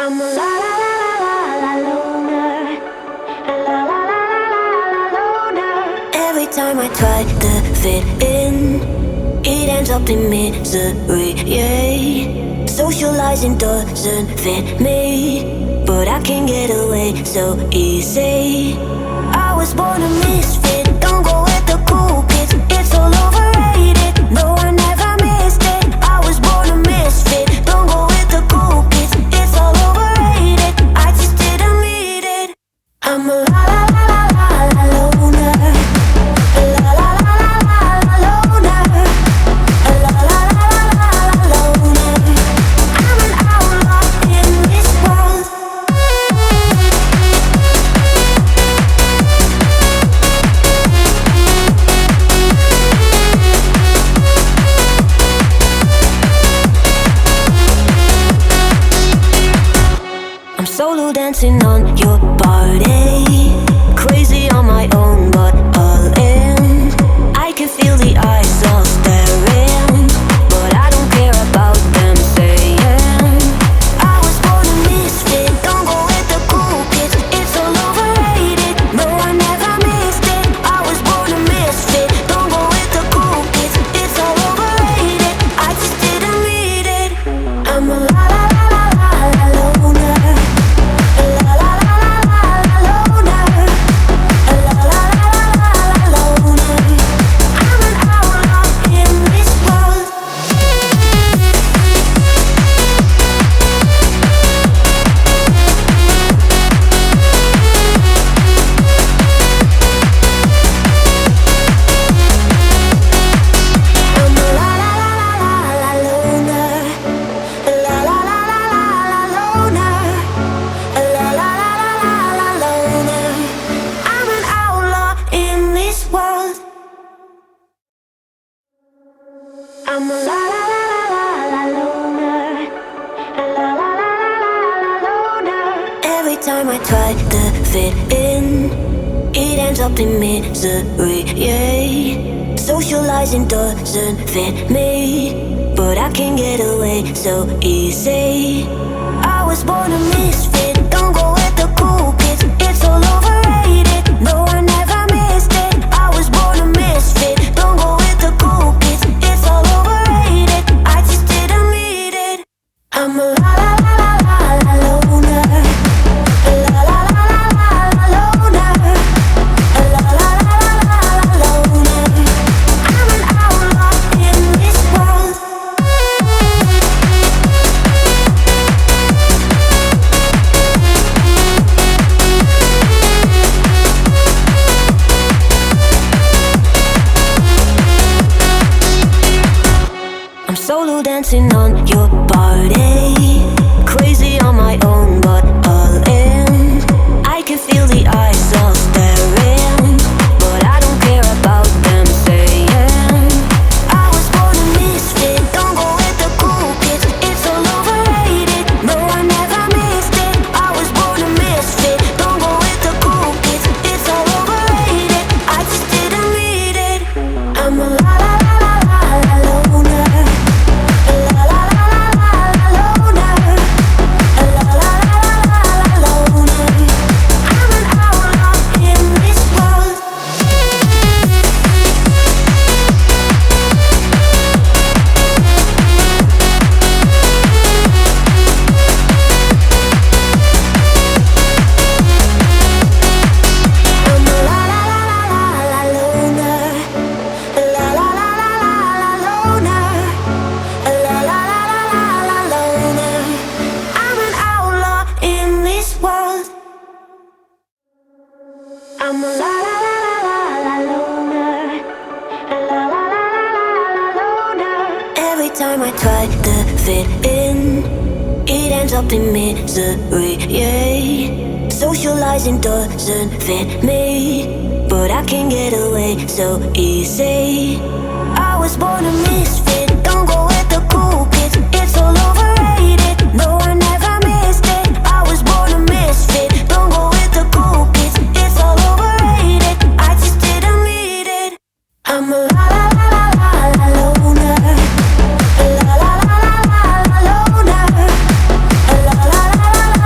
I'm a la la la la la la loner. A la la la la la la loner. Every time I try to fit in, it ends up in misery, yeah. Socializing doesn't fit me, but I can get away so easy. I was born a misfit, don't go with the cool kids. It's all overrated, no I never missed it. I was born a misfit, don't go with the cool kids. It's all overrated, I just didn't need it. I'm a la la la la la la loner. A la la la la la la loner. A la la la la la la loner. I'm an outlaw in this world. I'm solo dancing on your body, crazy on my own but all in. I can feel the eyes all staring, but I don't care about them saying I was born a misfit, don't go with the cool kids. It's all overrated, no I never missed it. I was born a misfit, don't go with the cool kids. It's all overrated, I just didn't need it. I'm a la la la la la la loner. A la la la la la la loner. A la la la la la la loner. I'm an outlaw in this world. I'm a la la la la la la loner. A la la la la la la loner. A la la la la la la loner. I'm an outlaw in this world. I'm a la la la la la la loner. A la la la la la la loner. Every time I try to fit in, it ends up in misery, yeah. Socializing doesn't fit me, but I can get away so easy. I was born a misfit, don't go with the cool kids. It's all overrated, no I never missed it. I was born a misfit, don't go with the cool kids. It's all overrated, I just didn't need it. I'm a la la la la la la loner. A la la la la la la loner. A la la la la la la loner. I'm an outlaw in this world. I'm solo dancing on your body, crazy on my own but all in. I can feel the eyes all staring, but I don't care about them saying I was born a misfit, don't go with the cool kids. It's all overrated, no I never missed it. I was born a misfit, don't go with the cool kids. It's all overrated, I just didn't need it. I'm a la la la la la la loner. A la la la la la la loner. A la la la la la la loner. I'm an outlaw in this world. I'm a la la la la la la loner. A la la la la la la loner. A la la la la la la loner. I'm an outlaw in this world. I'm a la la la la la la loner. A la la la la la la loner. Every time I try to fit in, it ends up in misery, yeah. Socializing doesn't fit me, but I can get away so easy. I was born a misfit, don't go with the cool kids. It's all overrated, no I never missed it. I was born a misfit, don't go with the cool kids. It's all overrated, I just didn't need it. I'm a la la la la la la loner. A la la la la la la loner. A la la la la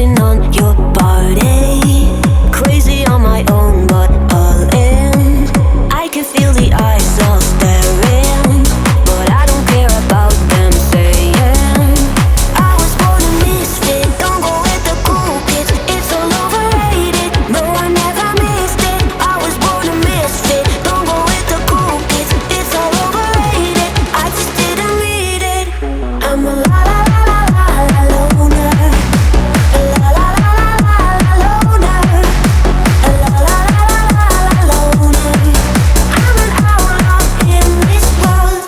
dancing on your body. Crazy on my own, but all in. I can feel the eyes all staring, but I don't care about them saying I was born a misfit, don't go with the cool kids. It's all overrated, no I never missed it. I was born a misfit, don't go with the cool kids. It's all overrated, I just didn't need it. I'm a la la la la la la loner. La la la la la la loner. La la la la la la loner. I'm an outlaw in this world.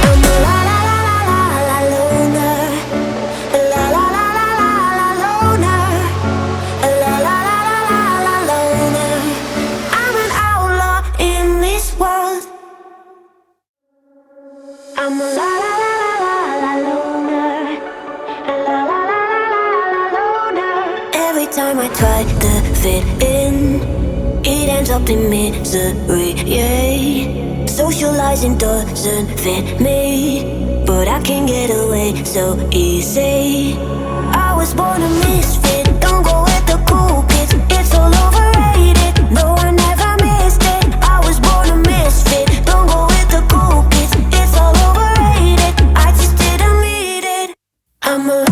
I'm a la la la la la la loner. La la la la la la loner. La la la la la la loner. I'm an outlaw in this world. I'm a la la la la la la loner. La la la la la la loner. Every time I try to fit in, it ends up in misery, yeah. Socializing doesn't fit me, but I can get away so easy. I was born a misfit, don't go with the cool kids. It's all overrated, no I never missed it. I was born a misfit, don't go with the cool kids. It's all overrated, I just didn't need it. I'm a